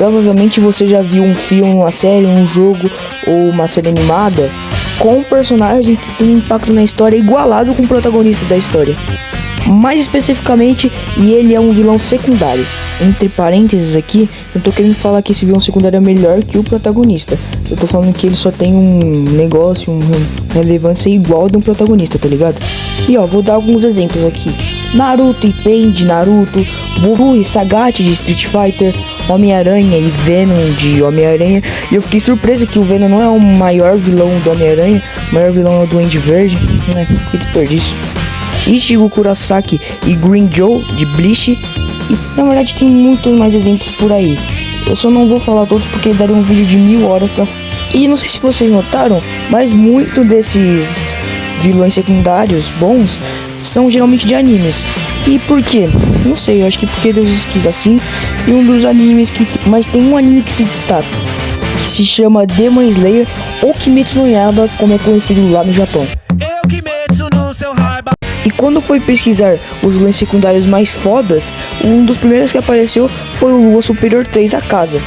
Provavelmente você já viu um filme, uma série, um jogo ou uma série animada com um personagem que tem um impacto na história igualado com o protagonista da história. Mais especificamente, e ele é um vilão secundário. Entre parênteses aqui, eu tô querendo falar que esse vilão secundário é melhor que o protagonista. Eu tô falando que ele só tem um negócio, uma relevância igual de um protagonista, tá ligado? E ó, vou dar alguns exemplos aqui. Naruto e Pain de Naruto, Vovô e Sagat de Street Fighter, Homem-Aranha e Venom de Homem-Aranha. E eu fiquei surpreso que o Venom não é o maior vilão do Homem-Aranha, o maior vilão é o Duende Verde. Que desperdício. Ichigo Kurosaki e Green Joe de Bleach. E na verdade tem muitos mais exemplos por aí. Eu só não vou falar todos porque daria um vídeo de 1000 horas pra... E não sei se vocês notaram, mas muito desses vilões secundários bons são geralmente de animes. E por quê? Não sei, eu acho que porque Deus quis assim. E um dos animes que... Mas tem um anime que se destaca, que se chama Demon Slayer ou Kimetsu no Yaiba, como é conhecido lá no Japão. E quando foi pesquisar os vilões secundários mais fodas, um dos primeiros que apareceu foi o Lua Superior 3, a Casa.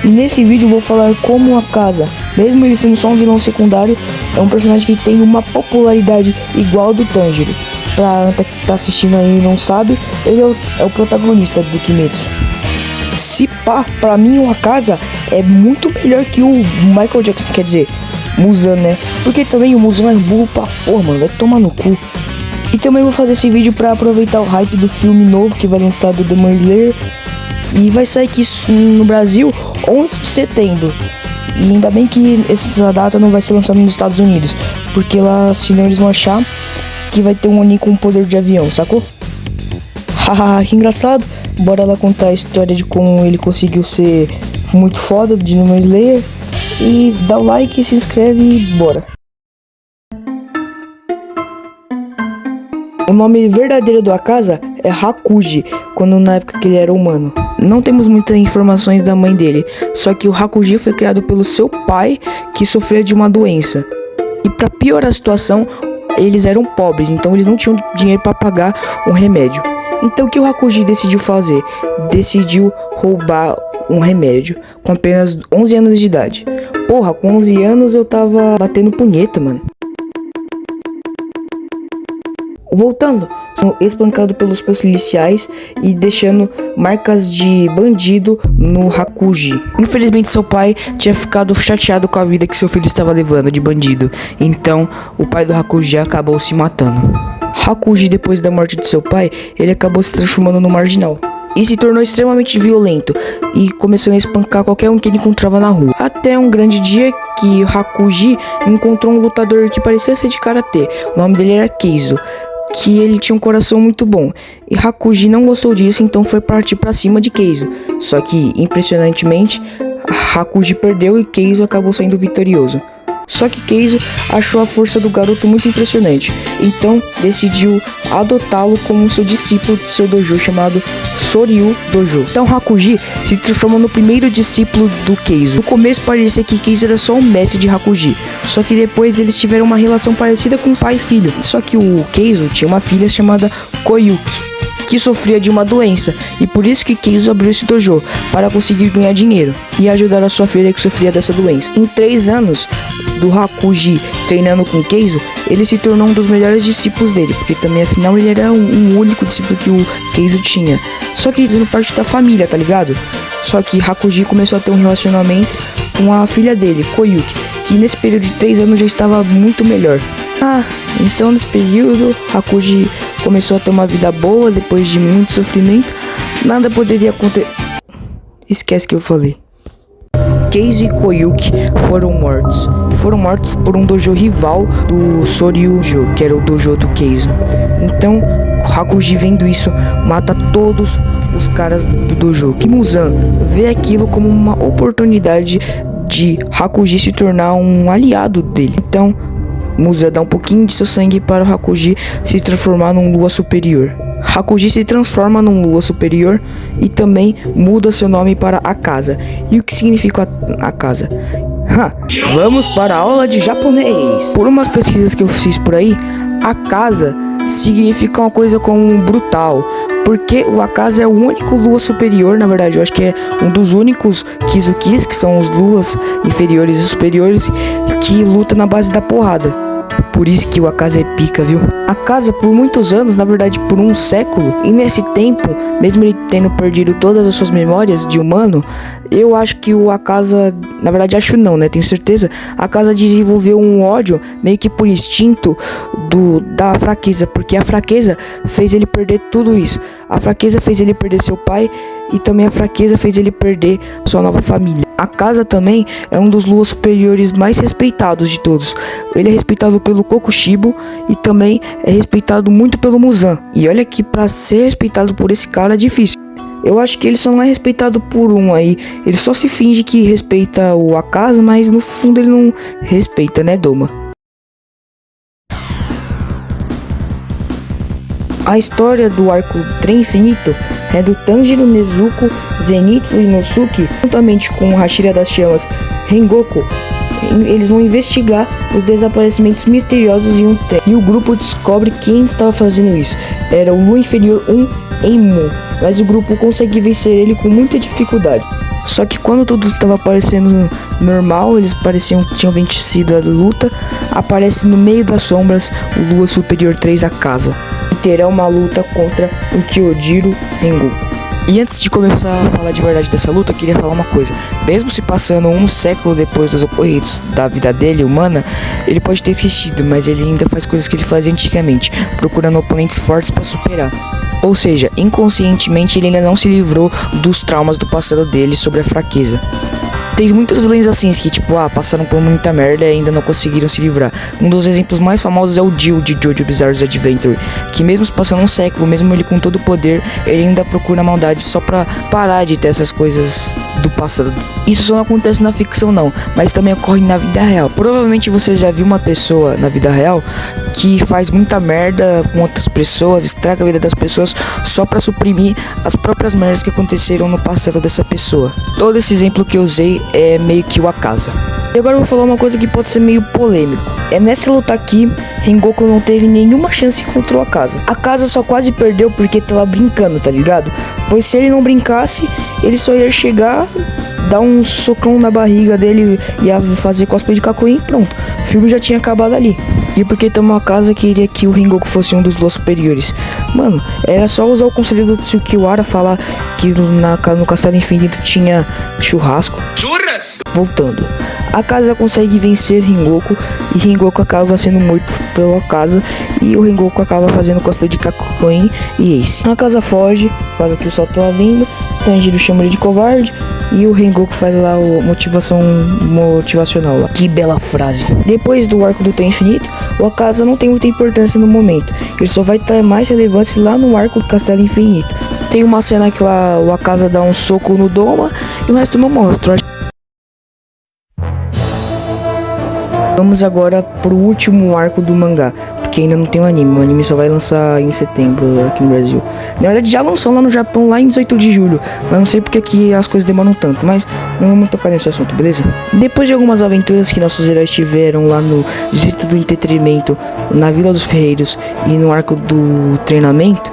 E nesse vídeo eu vou falar como a Casa, mesmo ele sendo só um vilão secundário, é um personagem que tem uma popularidade igual ao do Tanjiro. Pra quem tá assistindo aí e não sabe, ele é o protagonista do Kimetsu. Se pá, pra mim o Akaza é muito melhor que o Michael Jackson, quer dizer, Muzan, né? Porque também o Muzan é burro pra porra, mano, vai tomar no cu. E também vou fazer esse vídeo pra aproveitar o hype do filme novo que vai lançar do Demon Slayer. E vai sair aqui no Brasil 11 de setembro. E ainda bem que essa data não vai ser lançada nos Estados Unidos, porque lá senão eles vão achar que vai ter um Oni com poder de avião, sacou? Haha, que engraçado. Bora lá contar a história de como ele conseguiu ser muito foda de Demon Slayer. E dá o like, se inscreve e bora. O nome verdadeiro do Akaza é Hakuji, quando na época que ele era humano. Não temos muitas informações da mãe dele, só que o Hakuji foi criado pelo seu pai, que sofria de uma doença. E para piorar a situação, eles eram pobres, então eles não tinham dinheiro para pagar um remédio. Então o que o Hakuji decidiu fazer? Decidiu roubar um remédio com apenas 11 anos de idade. Porra, com 11 anos eu tava batendo punheta, mano. Voltando, são espancados pelos policiais e deixando marcas de bandido no Hakuji. Infelizmente seu pai tinha ficado chateado com a vida que seu filho estava levando de bandido, então o pai do Hakuji acabou se matando. Hakuji, depois da morte de seu pai, ele acabou se transformando no marginal e se tornou extremamente violento e começou a espancar qualquer um que ele encontrava na rua. Até um grande dia que Hakuji encontrou um lutador que parecia ser de karatê. O nome dele era Keizo, que ele tinha um coração muito bom. E Hakuji não gostou disso, então foi partir pra cima de Keizo. Só que, impressionantemente, Hakuji perdeu e Keizo acabou saindo vitorioso. Só que Keizo achou a força do garoto muito impressionante, então decidiu adotá-lo como seu discípulo do seu dojo chamado Soryu Dojo. Então Hakuji se transformou no primeiro discípulo do Keizo. No começo parecia que Keizo era só um mestre de Hakuji, só que depois eles tiveram uma relação parecida com pai e filho. Só que o Keizo tinha uma filha chamada Koyuki, que sofria de uma doença, e por isso que Keizo abriu esse dojo, para conseguir ganhar dinheiro e ajudar a sua filha que sofria dessa doença. Em 3 anos do Hakuji treinando com Keizo, ele se tornou um dos melhores discípulos dele, porque também afinal ele era um único discípulo que o Keizo tinha, só que fazendo parte da família, tá ligado? Só que Hakuji começou a ter um relacionamento com a filha dele, Koyuki, que nesse período de 3 anos já estava muito melhor. Então nesse período Hakuji começou a ter uma vida boa depois de muito sofrimento. Nada poderia acontecer. Esquece que eu falei. Keizo e Koyuki foram mortos. Foram mortos por um dojo rival do Soryu-jo, que era o dojo do Keizo. Então Hakuji, vendo isso, mata todos os caras do dojo. Muzan vê aquilo como uma oportunidade de Hakuji se tornar um aliado dele. Então Muzan dá um pouquinho de seu sangue para o Hakuji se transformar num Lua Superior. Hakuji se transforma num Lua Superior e também muda seu nome para Akaza. E o que significa Akaza? Vamos para a aula de japonês. Por umas pesquisas que eu fiz por aí, Akaza significa uma coisa como brutal, porque o Akaza é o único Lua superior, na verdade, eu acho que é um dos únicos Kizukis, que são os Luas inferiores e superiores, que luta na base da porrada. Por isso que o Akaza é pica, viu? Akaza, por muitos anos, na verdade por um século, e nesse tempo, mesmo ele tendo perdido todas as suas memórias de humano, eu acho que o Akaza, na verdade acho não, né? Tenho certeza, Akaza desenvolveu um ódio meio que por instinto da fraqueza, porque a fraqueza fez ele perder tudo isso. A fraqueza fez ele perder seu pai e também a fraqueza fez ele perder sua nova família. Akaza também é um dos Luas superiores mais respeitados de todos. Ele é respeitado pelo Kokushibo e também é respeitado muito pelo Muzan. E olha que pra ser respeitado por esse cara é difícil. Eu acho que ele só não é respeitado por um aí. Ele só se finge que respeita o Akaza, mas no fundo ele não respeita, né, Doma? A história do arco Trem Infinito é do Tanjiro, Nezuko, Zenitsu e Inosuke, juntamente com o Hashira das Chamas, Rengoku. Eles vão investigar os desaparecimentos misteriosos de um trem. E o grupo descobre quem estava fazendo isso. Era o Lua Inferior 1 Enmu, mas o grupo consegue vencer ele com muita dificuldade. Só que quando tudo estava parecendo normal, eles pareciam que tinham vencido a luta, aparece no meio das sombras o Lua Superior 3 Akaza. E terá uma luta contra o Kyojiro Rengoku. E antes de começar a falar de verdade dessa luta, eu queria falar uma coisa. Mesmo se passando um século depois dos ocorridos da vida dele, humana, ele pode ter esquecido, mas ele ainda faz coisas que ele fazia antigamente, procurando oponentes fortes para superar. Ou seja, inconscientemente ele ainda não se livrou dos traumas do passado dele sobre a fraqueza. Tem muitos vilões assim que passaram por muita merda e ainda não conseguiram se livrar. Um dos exemplos mais famosos é o Jill de Jojo Bizarre Adventure, que mesmo se passando um século, mesmo ele com todo o poder, ele ainda procura maldade só pra parar de ter essas coisas do passado. Isso só não acontece na ficção não, mas também ocorre na vida real. Provavelmente você já viu uma pessoa na vida real que faz muita merda com outras pessoas, estraga a vida das pessoas só pra suprimir as próprias merdas que aconteceram no passado dessa pessoa. Todo esse exemplo que eu usei é meio que o Akaza. E agora eu vou falar uma coisa que pode ser meio polêmico. É nessa luta aqui, Rengoku não teve nenhuma chance contra o Akaza. Akaza só quase perdeu porque tava brincando, tá ligado? Pois se ele não brincasse, ele só ia chegar, dar um socão na barriga dele, ia fazer cosplay de Kakuin e pronto. O filme já tinha acabado ali. E porque Tamo Akaza queria que o Rengoku fosse um dos Luas superiores. Mano, era só usar o conselho do Tsukiwara, falar que no Castelo Infinito tinha churrasco. Churras! Voltando. Akaza consegue vencer Rengoku e Rengoku acaba sendo morto pelo Akaza e o Rengoku acaba fazendo cosplay de Kakuin e Ace. Akaza foge, fala que o sol tá vindo, Tanjiro chama ele de covarde e o Rengoku faz lá o motivacional lá. Que bela frase. Depois do arco do Trem Infinito, o Akaza não tem muita importância no momento. Ele só vai estar mais relevante lá no arco do Castelo Infinito. Tem uma cena que lá o Akaza dá um soco no Doma e o resto não mostra. Vamos agora pro último arco do mangá, porque ainda não tem um anime. O anime só vai lançar em setembro aqui no Brasil. Na verdade já lançou lá no Japão, lá em 18 de julho. Mas não sei porque aqui as coisas demoram tanto. Mas não vamos tocar nesse assunto, beleza? Depois de algumas aventuras que nossos heróis tiveram lá no Distrito do Entretenimento, na Vila dos Ferreiros e no arco do treinamento,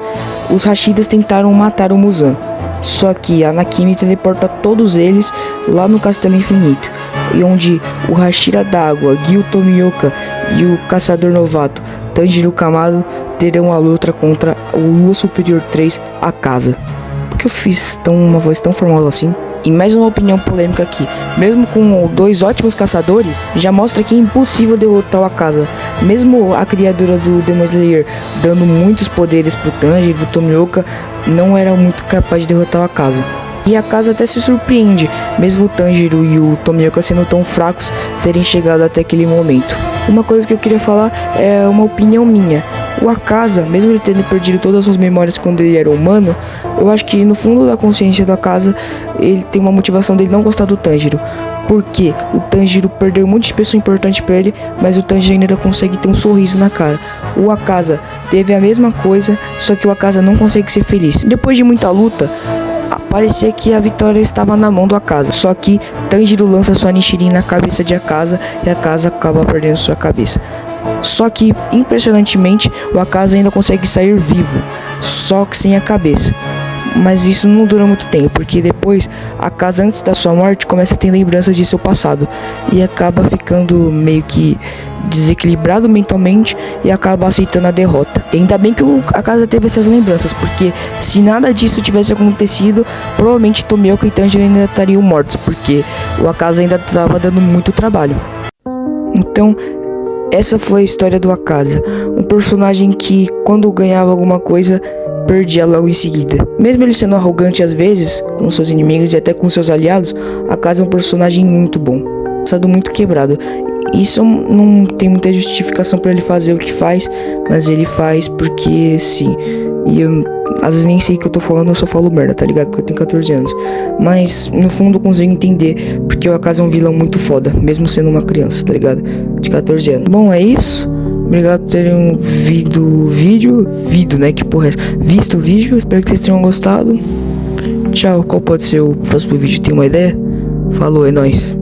os Hashidas tentaram matar o Muzan. Só que a Nakimi teleporta todos eles lá no Castelo Infinito, e onde o Hashira d'Água, Gyu Tomioka e o Caçador Novato Tanjiro Kamado terão a luta contra o Lua Superior 3 Akaza. Por que eu fiz uma voz tão formal assim? E mais uma opinião polêmica aqui. Mesmo com dois ótimos caçadores, já mostra que é impossível derrotar o Akaza. Mesmo a criadora do Demon Slayer dando muitos poderes pro Tanjiro, pro Tomioka, não era muito capaz de derrotar o Akaza. E a Akaza até se surpreende, mesmo o Tanjiro e o Tomioka sendo tão fracos, terem chegado até aquele momento. Uma coisa que eu queria falar é uma opinião minha. O Akaza, mesmo ele tendo perdido todas as suas memórias quando ele era humano, eu acho que no fundo da consciência do Akaza, ele tem uma motivação dele não gostar do Tanjiro. Porque o Tanjiro perdeu muitas pessoas importantes pra ele, mas o Tanjiro ainda consegue ter um sorriso na cara. O Akaza teve a mesma coisa, só que o Akaza não consegue ser feliz. Depois de muita luta, parecia que a vitória estava na mão do Akaza. Só que Tanjiro lança sua Nichirin na cabeça de Akaza e Akaza acaba perdendo sua cabeça. Só que, impressionantemente, o Akaza ainda consegue sair vivo, só que sem a cabeça. Mas isso não dura muito tempo, porque depois a Akaza, antes da sua morte, começa a ter lembranças de seu passado e acaba ficando meio que desequilibrado mentalmente e acaba aceitando a derrota. E ainda bem que a Akaza teve essas lembranças, porque se nada disso tivesse acontecido, provavelmente Tomioka e Tanjiro ainda estariam mortos, porque o Akaza ainda estava dando muito trabalho. Então, essa foi a história do Akaza, um personagem que, quando ganhava alguma coisa, perdia logo em seguida. Mesmo ele sendo arrogante às vezes, com seus inimigos e até com seus aliados, Akaza é um personagem muito bom, passado muito quebrado. Isso não tem muita justificação pra ele fazer o que faz, mas ele faz porque sim. E eu às vezes nem sei o que eu tô falando, eu só falo merda, tá ligado? Porque eu tenho 14 anos. Mas no fundo eu consigo entender, porque o Akaza é um vilão muito foda, mesmo sendo uma criança, tá ligado? De 14 anos. Bom, é isso. Obrigado por terem visto o vídeo, né? Que porra é essa? Visto o vídeo, espero que vocês tenham gostado. Tchau, qual pode ser o próximo vídeo? Tem uma ideia? Falou, é nóis.